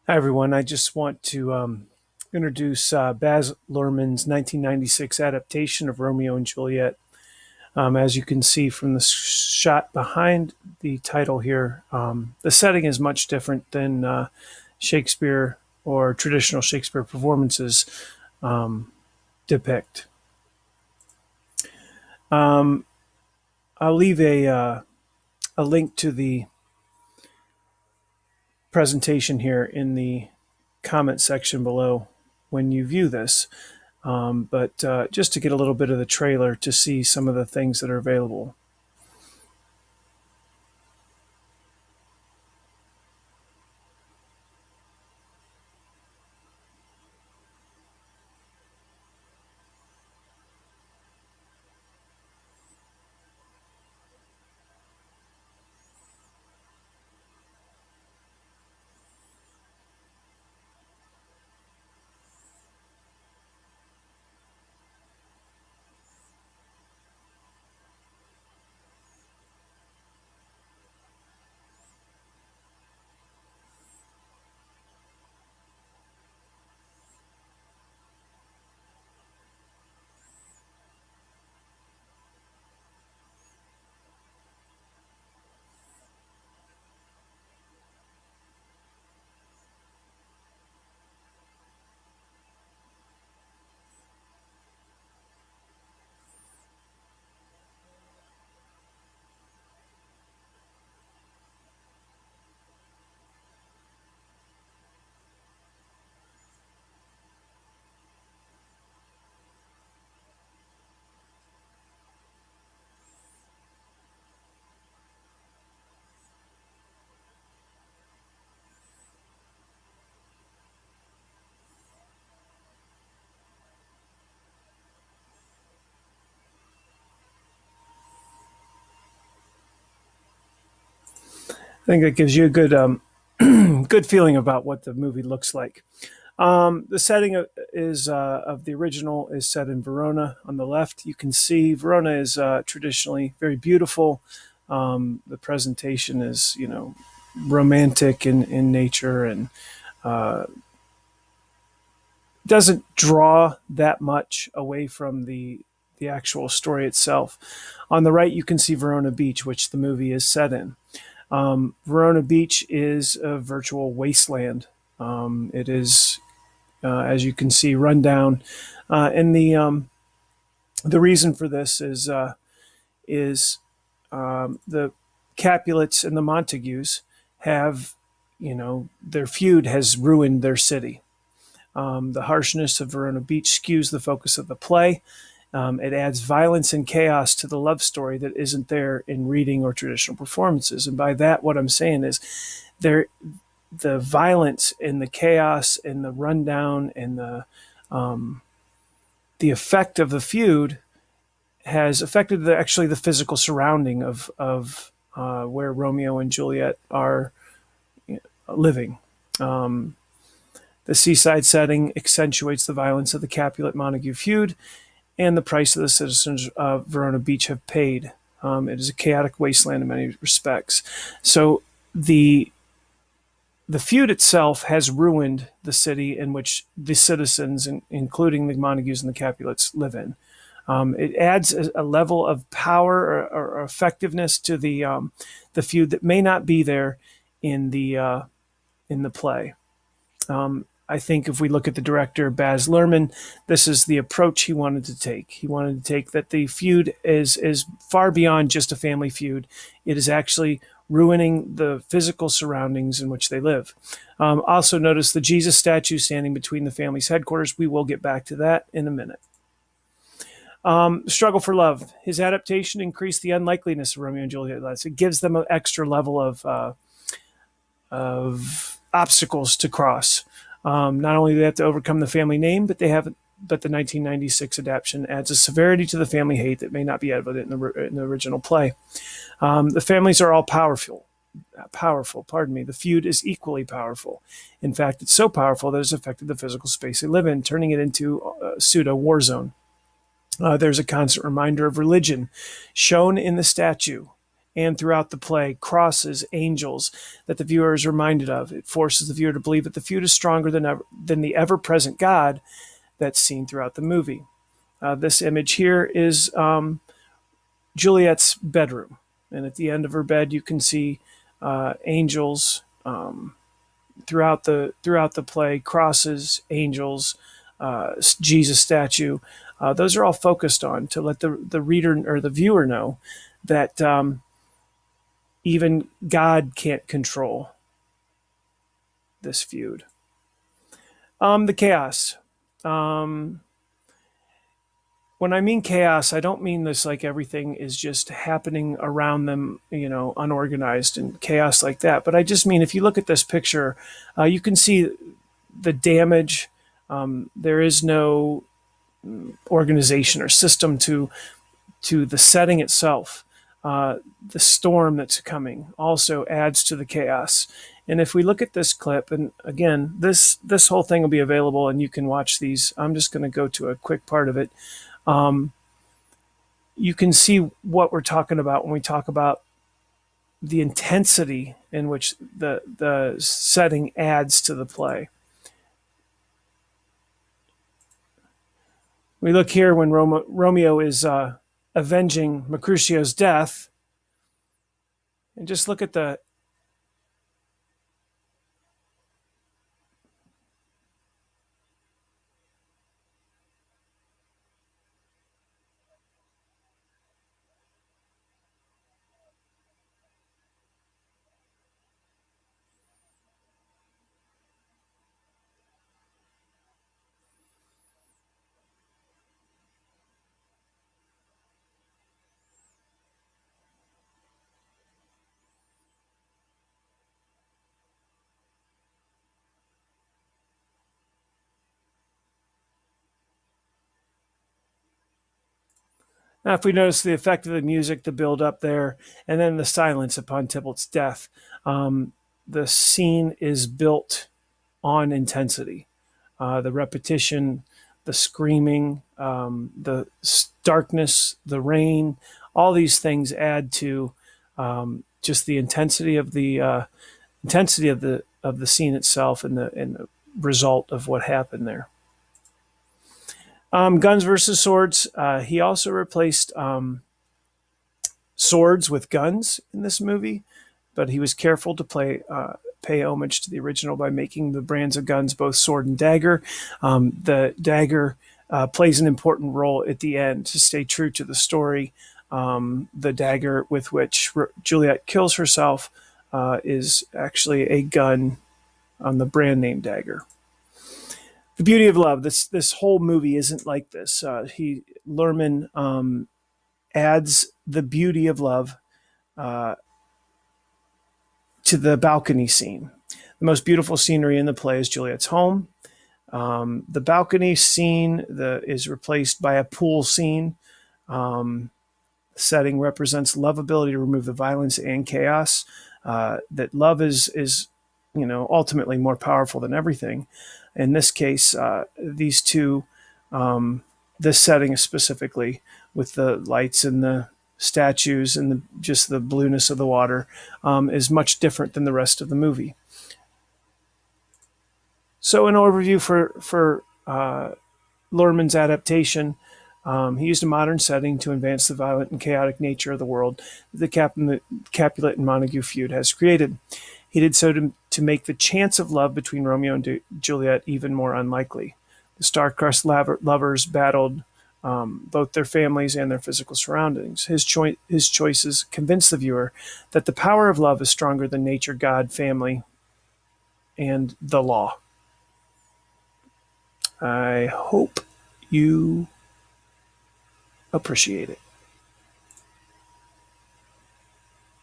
Hi, everyone. I just want to introduce Baz Luhrmann's 1996 adaptation of Romeo and Juliet. As you can see from the shot behind the title here, the setting is much different than Shakespeare or traditional Shakespeare performances um, depict. Um, I'll leave a link to the presentation here in the comment section below when you view this. But just to get a little bit of the trailer to see some of the things that are available. I think that gives you a good good feeling about what the movie looks like. The setting of the original is set in Verona. On the left, you can see Verona is traditionally very beautiful. The presentation is, romantic in nature and uh, doesn't draw that much away from the actual story itself. On the right, you can see Verona Beach, which the movie is set in. Verona Beach is a virtual wasteland. It is, as you can see, run down, and the reason for this is the Capulets and the Montagues have, their feud has ruined their city. The harshness of Verona Beach skews the focus of the play. It adds violence and chaos to the love story that isn't there in reading or traditional performances. And by that, what I'm saying is there, the violence and the chaos and the rundown and the effect of the feud has affected actually the physical surrounding of where Romeo and Juliet are living. Um, the seaside setting accentuates the violence of the Capulet Montague feud and the price that the citizens of Verona Beach have paid. It is a chaotic wasteland in many respects. So the the feud itself has ruined the city in which the citizens, including the Montagues and the Capulets, live in. It adds a level of power or effectiveness to the feud that may not be there in the play. I think if we look at the director Baz Luhrmann, this is the approach he wanted to take. He wanted to take that the feud is far beyond just a family feud. It is actually ruining the physical surroundings in which they live. Also, notice the Jesus statue standing between the family's headquarters. We will get back to that in a minute. Struggle for love. His adaptation increased the unlikeliness of Romeo and Juliet. It gives them an extra level of obstacles to cross. Not only do they have to overcome the family name, but the 1996 adaptation adds a severity to the family hate that may not be evident in the original play. The families are all powerful. Pardon me. The feud is equally powerful. In fact, it's so powerful that it's affected the physical space they live in, turning it into a pseudo war zone. There's a constant reminder of religion shown in the statue and throughout the play, crosses, angels that the viewer is reminded of. It forces the viewer to believe that the feud is stronger than the ever-present God that's seen throughout the movie. This image here is Juliet's bedroom, and at the end of her bed, you can see angels throughout the play, crosses, angels, Jesus statue. Those are all focused on to let the reader or the viewer know that even God can't control this feud. The chaos. Um, when I mean chaos, I don't mean this like everything is just happening around them, unorganized and chaos like that. But I just mean if you look at this picture, you can see the damage. There is no organization or system to the setting itself. The storm that's coming also adds to the chaos. And if we look at this clip, and again, this whole thing will be available, and you can watch these. I'm just going to go to a quick part of it. You can see what we're talking about when we talk about the intensity in which the setting adds to the play. We look here when Romeo is avenging Mercutio's death, and just look at the now, if we notice the effect of the music, the build up there, and then the silence upon Tybalt's death, the scene is built on intensity. The repetition, the screaming, the darkness, the rain, all these things add to just the intensity of the scene itself and the result of what happened there. Guns versus swords. He also replaced swords with guns in this movie, but he was careful to pay homage to the original by making the brands of guns both sword and dagger. The dagger plays an important role at the end to stay true to the story. The dagger with which Juliet kills herself is actually a gun on the brand name dagger. The beauty of love. This whole movie isn't like this. Luhrmann adds the beauty of love to the balcony scene. The most beautiful scenery in the play is Juliet's home. The balcony scene is replaced by a pool scene. The setting represents love ability to remove the violence and chaos. That love is ultimately more powerful than everything. In this case, these two, this setting specifically, with the lights and the statues and just the blueness of the water, is much different than the rest of the movie. So, an overview for Luhrmann's adaptation. He used a modern setting to advance the violent and chaotic nature of the world that the Capulet and Montague feud has created. He did so to make the chance of love between Romeo and Juliet even more unlikely. The star-crossed lovers battled both their families and their physical surroundings. His choices convince the viewer that the power of love is stronger than nature, God, family, and the law. I hope you appreciate it.